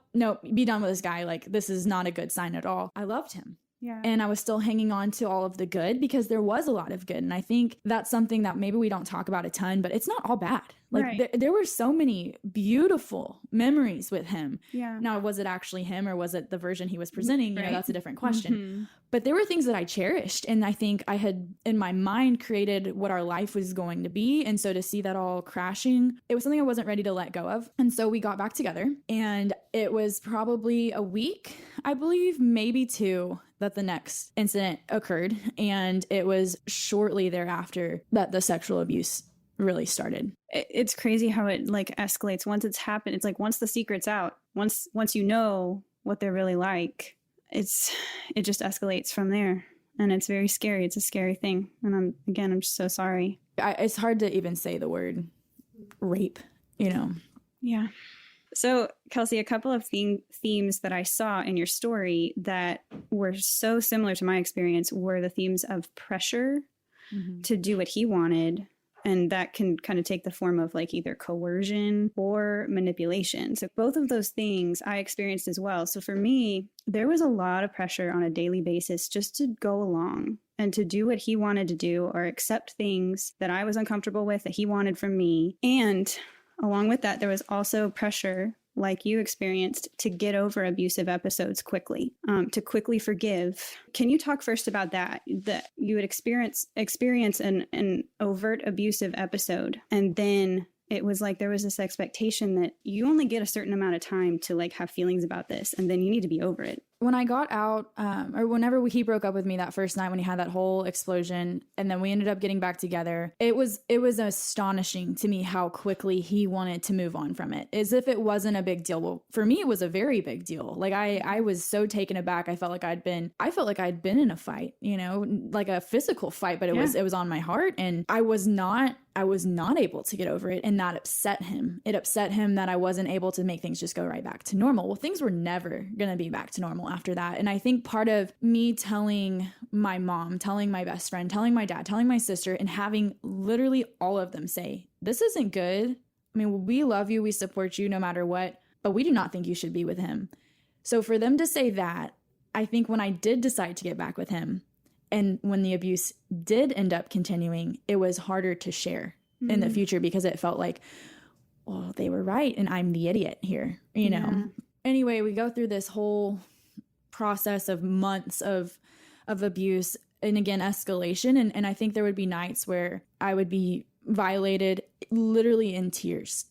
be done with this guy, like, this is not a good sign at all, I loved him. Yeah. And I was still hanging on to all of the good, because there was a lot of good. And I think that's something that maybe we don't talk about a ton, but it's not all bad. Like, there were so many beautiful memories with him. Yeah. Now, was it actually him, or was it the version he was presenting? You know, that's a different question. But there were things that I cherished. And I think I had, in my mind, created what our life was going to be. And so to see that all crashing, it was something I wasn't ready to let go of. And so we got back together, and it was probably a week, I believe, maybe 2, that the next incident occurred. And it was shortly thereafter that the sexual abuse really started. It's crazy how it, like, escalates once it's happened. It's like, once the secret's out, once you know what they're really like, it just escalates from there. And it's very scary. It's a scary thing. And I'm just so sorry. It's hard to even say the word rape, you know? Yeah. So, Kelsey, a couple of themes that I saw in your story that were so similar to my experience were the themes of pressure to do what he wanted. And that can kind of take the form of, like, either coercion or manipulation. So both of those things I experienced as well. So for me, there was a lot of pressure on a daily basis just to go along and to do what he wanted to do, or accept things that I was uncomfortable with that he wanted from me. And along with that, there was also pressure, like you experienced, to get over abusive episodes quickly, to quickly forgive. Can you talk first about that you would experience an overt abusive episode, and then it was like there was this expectation that you only get a certain amount of time to, like, have feelings about this, and then you need to be over it? When I got out, or whenever he broke up with me that first night when he had that whole explosion, and then we ended up getting back together, it was astonishing to me how quickly he wanted to move on from it, as if it wasn't a big deal. Well, for me, it was a very big deal. Like, I was so taken aback. I felt like I'd been in a fight, you know, like a physical fight, but it was on my heart, and I was not able to get over it. And that upset him. It upset him that I wasn't able to make things just go right back to normal. Well, things were never going to be back to normal after that. And I think part of me telling my mom, telling my best friend, telling my dad, telling my sister, and having literally all of them say, this isn't good. I mean, we love you. We support you no matter what, but we do not think you should be with him. So for them to say that, I think when I did decide to get back with him, and when the abuse did end up continuing, it was harder to share in the future, because it felt like, well, they were right and I'm the idiot here, you know? Yeah. Anyway, we go through this whole process of months of abuse, and again, escalation. And I think there would be nights where I would be violated literally in tears,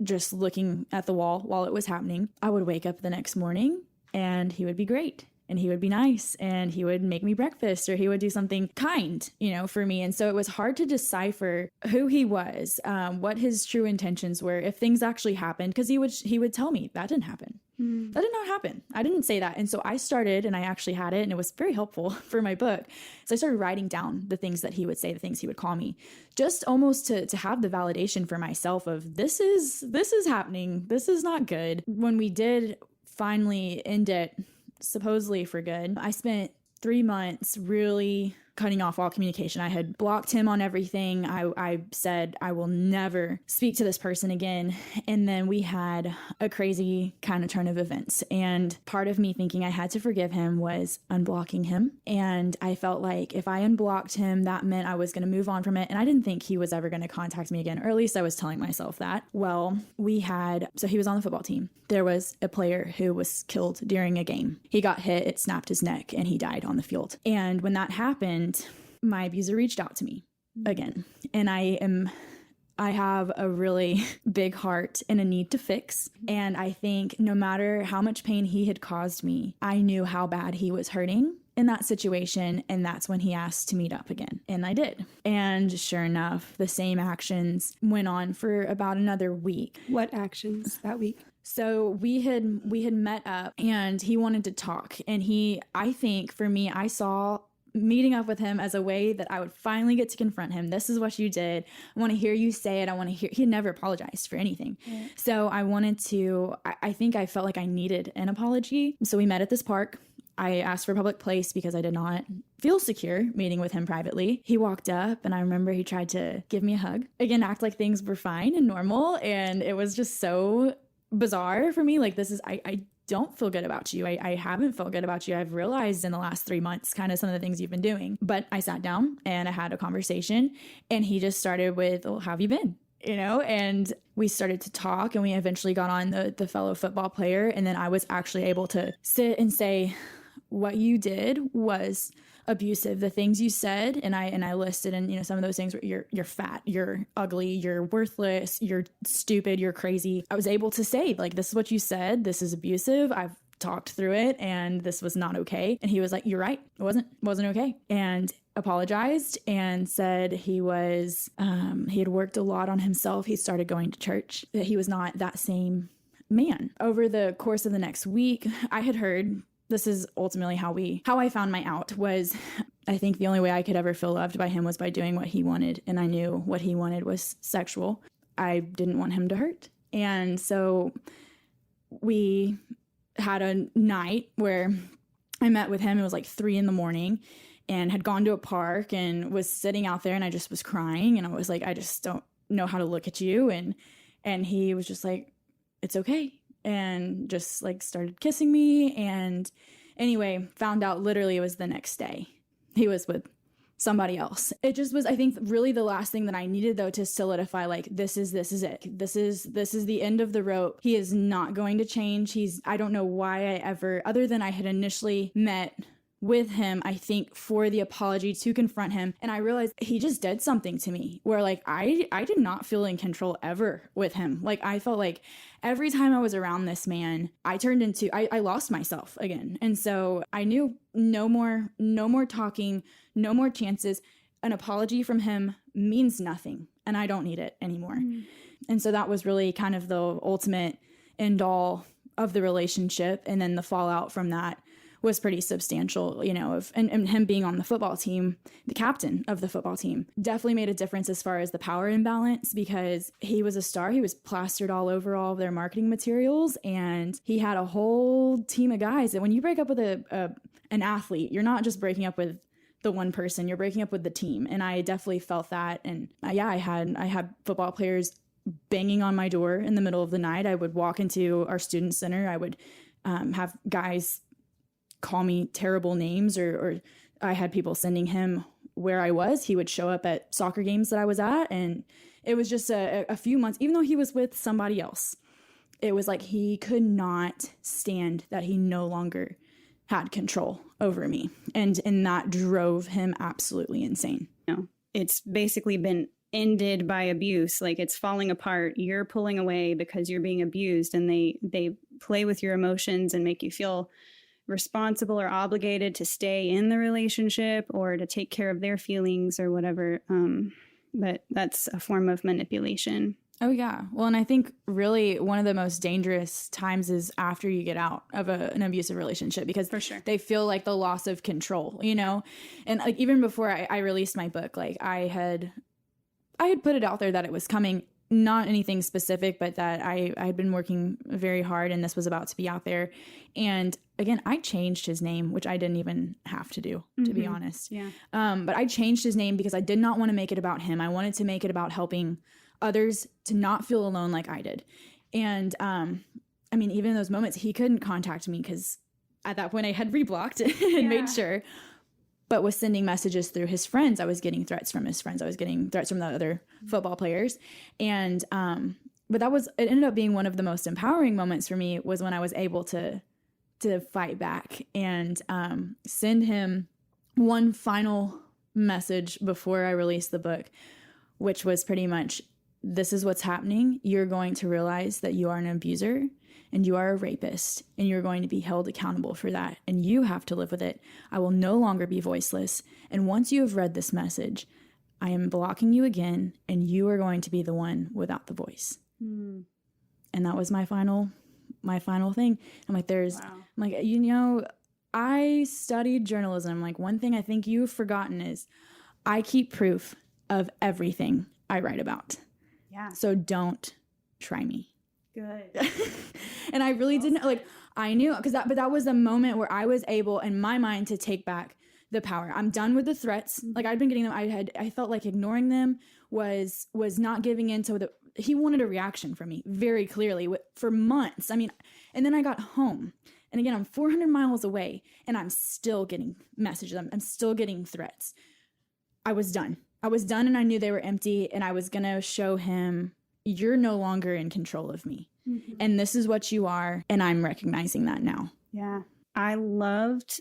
just looking at the wall while it was happening. I would wake up the next morning and he would be great. And he would be nice, and he would make me breakfast, or he would do something kind, you know, for me. And so it was hard to decipher who he was, what his true intentions were, if things actually happened, because he would tell me that didn't happen. That did not happen. I didn't say that. And so I started, and I actually had it, and it was very helpful for my book. So I started writing down the things that he would say, the things he would call me, just almost to have the validation for myself of this is happening. This is not good. When we did finally end it, supposedly for good, I spent 3 months really cutting off all communication. I had blocked him on everything. I said, I will never speak to this person again. And then we had a crazy kind of turn of events. And part of me thinking I had to forgive him was unblocking him. And I felt like if I unblocked him, that meant I was going to move on from it. And I didn't think he was ever going to contact me again, or at least I was telling myself that. Well, so he was on the football team. There was a player who was killed during a game. He got hit, it snapped his neck, and he died on the field. And when that happened, my abuser reached out to me again. And I have a really big heart and a need to fix. And I think no matter how much pain he had caused me, I knew how bad he was hurting in that situation. And that's when he asked to meet up again. And I did. And sure enough, the same actions went on for about another week. What actions that week? So we had met up, and he wanted to talk. And I think for me, I saw meeting up with him as a way that I would finally get to confront him. This is what you did. I want to hear you say it. He had never apologized for anything. Yeah. So I think I felt like I needed an apology. So we met at this park. I asked for a public place because I did not feel secure meeting with him privately. He walked up, and I remember he tried to give me a hug. Again, act like things were fine and normal. And it was just so bizarre for me. Like, I don't feel good about you. I haven't felt good about you. I've realized in the last 3 months kind of some of the things you've been doing. But I sat down and I had a conversation, and he just started with, well, how have you been? And we started to talk, and we eventually got on the fellow football player. And then I was actually able to sit and say, what you did was abusive. The things you said, and I listed, and some of those things were you're fat, you're ugly, you're worthless, you're stupid, you're crazy. I was able to say, like, this is what you said, this is abusive. I've talked through it, and this was not okay. And he was like, you're right, it wasn't okay, and apologized and said he had worked a lot on himself. He started going to church, that he was not that same man. Over the course of the next week, I had heard, this is ultimately how I found my out, was I think the only way I could ever feel loved by him was by doing what he wanted. And I knew what he wanted was sexual. I didn't want him to hurt. And so we had a night where I met with him. It was like 3 a.m. and had gone to a park and was sitting out there, and I just was crying. And I was like, I just don't know how to look at you. And he was just like, it's okay. And just like started kissing me. And anyway, found out literally it was the next day he was with somebody else. It just was, I think, really the last thing that I needed, though, to solidify, like, this is it. This is the end of the rope. He is not going to change. I don't know why I ever, other than I had initially met with him, I think, for the apology to confront him. And I realized he just did something to me where, like, I did not feel in control ever with him. Like, I felt like every time I was around this man, I lost myself again. And so I knew no more talking, no more chances. An apology from him means nothing, and I don't need it anymore. And so that was really kind of the ultimate end all of the relationship. And then the fallout from that was pretty substantial, and him being on the football team, the captain of the football team, definitely made a difference as far as the power imbalance, because he was a star. He was plastered all over all of their marketing materials, and he had a whole team of guys. And when you break up with an athlete, you're not just breaking up with the one person, you're breaking up with the team. And I definitely felt that. And I had football players banging on my door in the middle of the night. I would walk into our student center. I would have guys call me terrible names, or I had people sending him where I was. He would show up at soccer games that I was at. And it was just a few months, even though he was with somebody else, it was like he could not stand that he no longer had control over me. And that drove him absolutely insane. It's basically been ended by abuse. Like, it's falling apart. You're pulling away because you're being abused, and they play with your emotions and make you feel responsible or obligated to stay in the relationship or to take care of their feelings or whatever. But that's a form of manipulation. Oh, yeah. Well, and I think really one of the most dangerous times is after you get out of an abusive relationship, because For sure. they feel like the loss of control, you know? And like even before I released my book, like I had put it out there that it was coming, not anything specific, but that I had been working very hard and this was about to be out there. And again, I changed his name, which I didn't even have to do, to be honest. Yeah. But I changed his name because I did not want to make it about him. I wanted to make it about helping others to not feel alone like I did. And I mean, even in those moments, he couldn't contact me because at that point I had reblocked and made sure, but was sending messages through his friends. I was getting threats from his friends. I was getting threats from the other football players. And but it ended up being one of the most empowering moments for me, was when I was able to fight back and send him one final message before I released the book, which was pretty much, this is what's happening. You're going to realize that you are an abuser and you are a rapist, and you're going to be held accountable for that. And you have to live with it. I will no longer be voiceless. And once you have read this message, I am blocking you again, and you are going to be the one without the voice. And that was my final thing. I'm like, you know, I studied journalism. I'm like, one thing I think you've forgotten is I keep proof of everything I write about. Yeah. So don't try me. Good. And I really didn't, like, I knew, but that was the moment where I was able in my mind to take back the power. I'm done with the threats. Like, I'd been getting them. I felt like ignoring them was not giving in to he wanted a reaction from me very clearly for months. I mean, and then I got home, and again, I'm 400 miles away, and I'm still getting messages. I'm still getting threats. I was done, and I knew they were empty, and I was going to show him, you're no longer in control of me. And this is what you are. And I'm recognizing that now. Yeah. I loved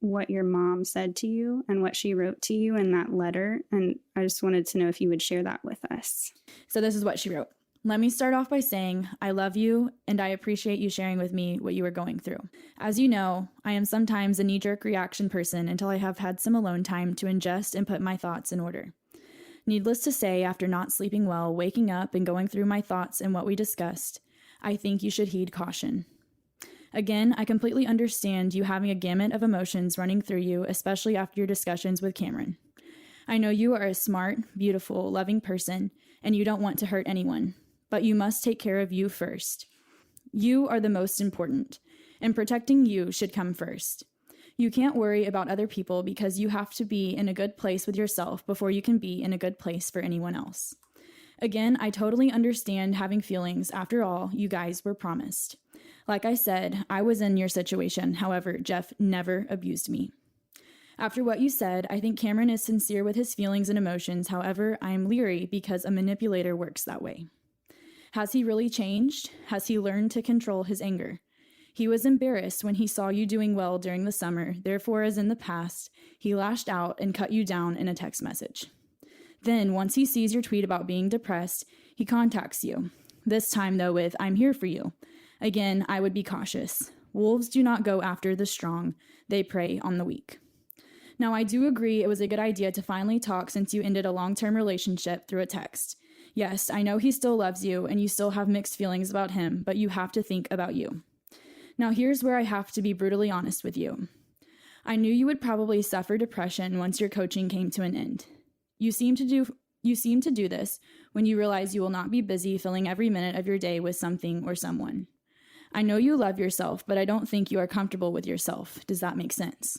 what your mom said to you and what she wrote to you in that letter. And I just wanted to know if you would share that with us. So this is what she wrote. Let me start off by saying, I love you and I appreciate you sharing with me what you are going through. As you know, I am sometimes a knee-jerk reaction person until I have had some alone time to ingest and put my thoughts in order. Needless to say, after not sleeping well, waking up and going through my thoughts and what we discussed, I think you should heed caution. Again, I completely understand you having a gamut of emotions running through you, especially after your discussions with Cameron. I know you are a smart, beautiful, loving person, and you don't want to hurt anyone, but you must take care of you first. You are the most important, and protecting you should come first. You can't worry about other people because you have to be in a good place with yourself before you can be in a good place for anyone else. Again, I totally understand having feelings. After all, you guys were promised. Like I said, I was in your situation. However, Jeff never abused me. After what you said, I think Cameron is sincere with his feelings and emotions. However, I am leery because a manipulator works that way. Has he really changed? Has he learned to control his anger? He was embarrassed when he saw you doing well during the summer. Therefore, as in the past, he lashed out and cut you down in a text message. Then, once he sees your tweet about being depressed, he contacts you. This time, though, with, I'm here for you. Again, I would be cautious. Wolves do not go after the strong. They prey on the weak. Now, I do agree it was a good idea to finally talk since you ended a long-term relationship through a text. Yes, I know he still loves you and you still have mixed feelings about him, but you have to think about you. Now, here's where I have to be brutally honest with you. I knew you would probably suffer depression once your coaching came to an end. You seem to do this when you realize you will not be busy filling every minute of your day with something or someone. I know you love yourself, but I don't think you are comfortable with yourself. Does that make sense?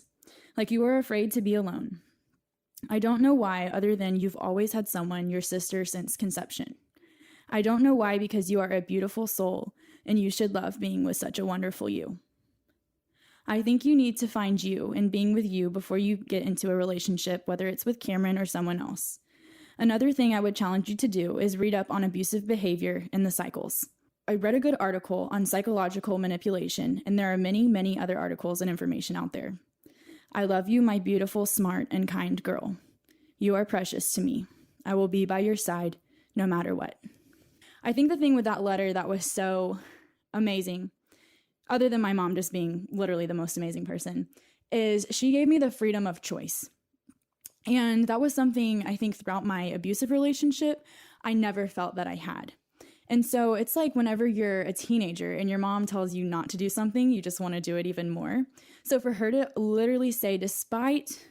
Like you are afraid to be alone. I don't know why, other than you've always had someone, your sister, since conception. I don't know why, because you are a beautiful soul, and you should love being with such a wonderful you. I think you need to find you and being with you before you get into a relationship, whether it's with Cameron or someone else. Another thing I would challenge you to do is read up on abusive behavior and the cycles. I read a good article on psychological manipulation, and there are many, many other articles and information out there. I love you, my beautiful, smart, and kind girl. You are precious to me. I will be by your side no matter what. I think the thing with that letter that was so amazing, other than my mom just being literally the most amazing person, is she gave me the freedom of choice. And that was something I think throughout my abusive relationship, I never felt that I had. And so it's like whenever you're a teenager and your mom tells you not to do something, you just want to do it even more. So for her to literally say, despite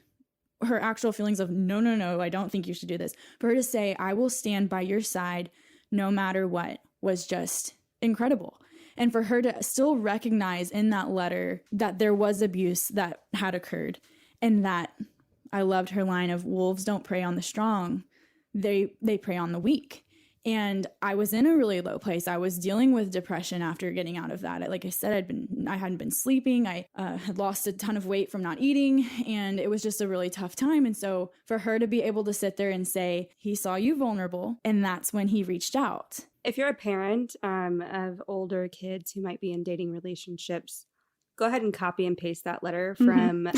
her actual feelings of, no, I don't think you should do this, for her to say, I will stand by your side no matter what, was just incredible. And for her to still recognize in that letter that there was abuse that had occurred, and that I loved her line of, wolves don't prey on the strong, they prey on the weak. And I was in a really low place. I was dealing with depression after getting out of that. Like I said, I hadn't been sleeping. I had lost a ton of weight from not eating, and it was just a really tough time. And so for her to be able to sit there and say, he saw you vulnerable, and that's when he reached out. If you're a parent of older kids who might be in dating relationships, go ahead and copy and paste that letter from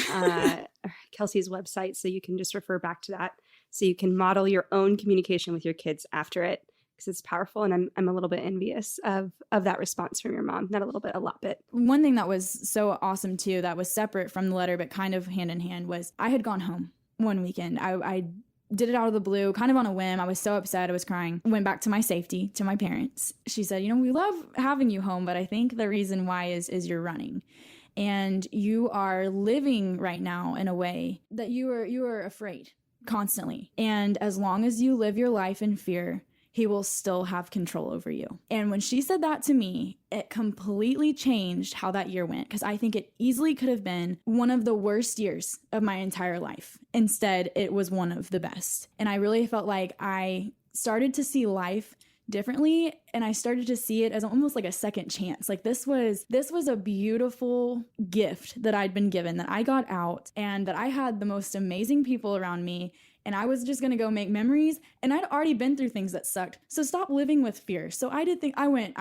Kelsey's website so you can just refer back to that, so you can model your own communication with your kids after it, because it's powerful. And I'm a little bit envious of that response from your mom. Not a little bit, a lot bit. One thing that was so awesome too, that was separate from the letter but kind of hand in hand, was I had gone home one weekend. I did it out of the blue, kind of on a whim. I was so upset. I was crying. Went back to my safety, to my parents. She said, we love having you home, but I think the reason why is you're running. And you are living right now in a way that you are afraid constantly. And as long as you live your life in fear, he will still have control over you. And when she said that to me, it completely changed how that year went, because I think it easily could have been one of the worst years of my entire life. Instead, it was one of the best. And I really felt like I started to see life differently, and I started to see it as almost like a second chance. Like this was a beautiful gift that I'd been given, that I got out, and that I had the most amazing people around me, and I was just going to go make memories, and I'd already been through things that sucked. So stop living with fear. So I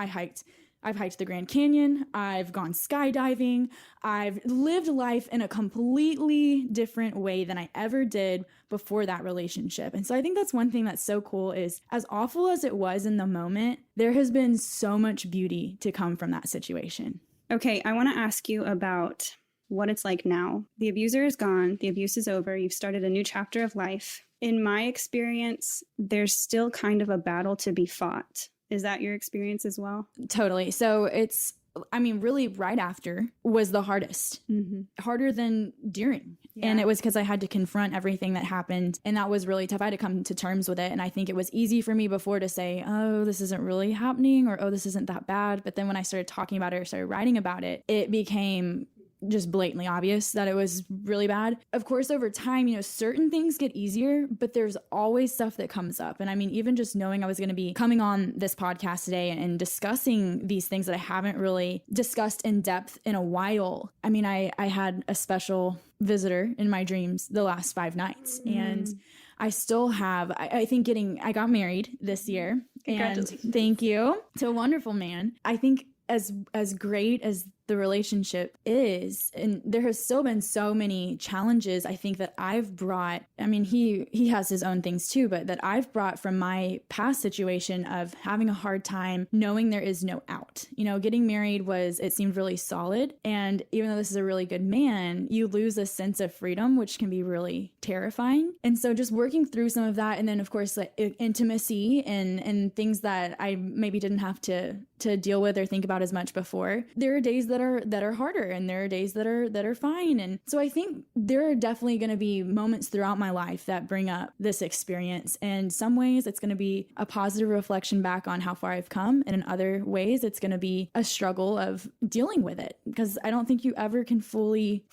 hiked. I've hiked the Grand Canyon. I've gone skydiving. I've lived life in a completely different way than I ever did before that relationship. And so I think that's one thing that's so cool, is as awful as it was in the moment, there has been so much beauty to come from that situation. Okay, I want to ask you about what it's like now. The abuser is gone. The abuse is over. You've started a new chapter of life. In my experience, there's still kind of a battle to be fought. Is that your experience as well? Totally. So really right after was the hardest, harder than during. Yeah. And it was because I had to confront everything that happened. And that was really tough. I had to come to terms with it. And I think it was easy for me before to say, oh, this isn't really happening, or, oh, this isn't that bad. But then when I started talking about it or started writing about it, it became just blatantly obvious that it was really bad. Of course, over time, certain things get easier, but there's always stuff that comes up. And I mean, even just knowing I was going to be coming on this podcast today and discussing these things that I haven't really discussed in depth in a while. I mean, I had a special visitor in my dreams the last 5 nights. And I still have, I think I got married this year. And thank you, to a wonderful man. I think as great as the relationship is, and there has still been so many challenges, I think, that I've brought. I mean, he has his own things too, but that I've brought from my past situation of having a hard time knowing there is no out. Getting married it seemed really solid. And even though this is a really good man, you lose a sense of freedom, which can be really terrifying. And so just working through some of that. And then of course, like intimacy and things that I maybe didn't have to deal with or think about as much before. There are days that are harder, and there are days that are fine. And so I think there are definitely going to be moments throughout my life that bring up this experience. And some ways it's going to be a positive reflection back on how far I've come. And in other ways, it's going to be a struggle of dealing with it, because I don't think you ever can fully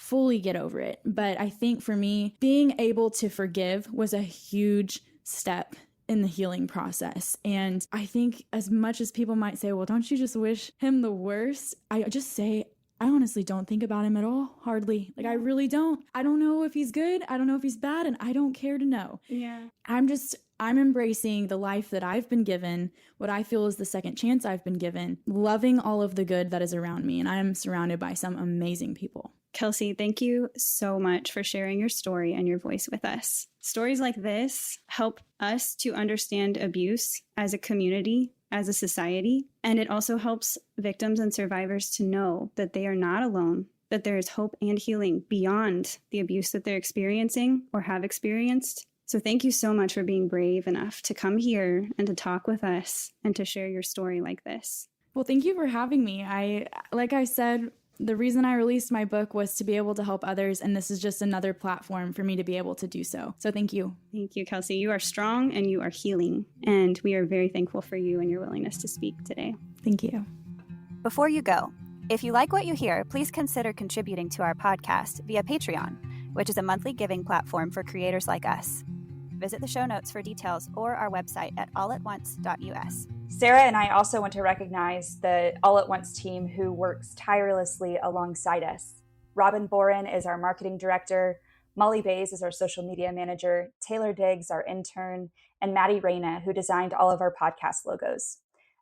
get over it. But I think for me, being able to forgive was a huge step in the healing process. And I think as much as people might say, well, don't you just wish him the worst? I just say, I honestly don't think about him at all, hardly. Like, I really don't. I don't know if he's good. I don't know if he's bad, and I don't care to know. Yeah. I'm embracing the life that I've been given, what I feel is the second chance I've been given, loving all of the good that is around me. And I am surrounded by some amazing people. Kelsey, thank you so much for sharing your story and your voice with us. Stories like this help us to understand abuse as a community, as a society, and it also helps victims and survivors to know that they are not alone, that there is hope and healing beyond the abuse that they're experiencing or have experienced. So thank you so much for being brave enough to come here and to talk with us and to share your story like this. Well, thank you for having me. Like I said, the reason I released my book was to be able to help others, and this is just another platform for me to be able to do so. So thank you. Thank you, Kelsey. You are strong and you are healing, and we are very thankful for you and your willingness to speak today. Thank you. Before you go, if you like what you hear, please consider contributing to our podcast via Patreon, which is a monthly giving platform for creators like us. Visit the show notes for details or our website at allatOnce.us. Sarah and I also want to recognize the All at Once team who works tirelessly alongside us. Robin Boren is our marketing director, Molly Bays is our social media manager, Taylor Diggs, our intern, and Maddie Reyna, who designed all of our podcast logos.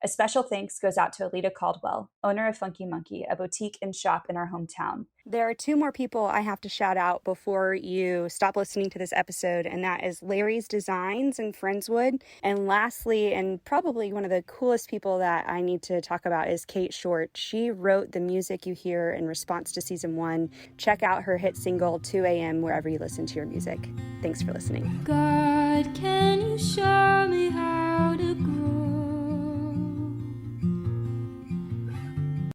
A special thanks goes out to Alita Caldwell, owner of Funky Monkey, a boutique and shop in our hometown. There are two more people I have to shout out before you stop listening to this episode, and that is Larry's Designs in Friendswood. And lastly, and probably one of the coolest people that I need to talk about, is Kate Short. She wrote the music you hear in response to season 1. Check out her hit single 2 a.m. wherever you listen to your music. Thanks for listening. God, can you show me how to grow?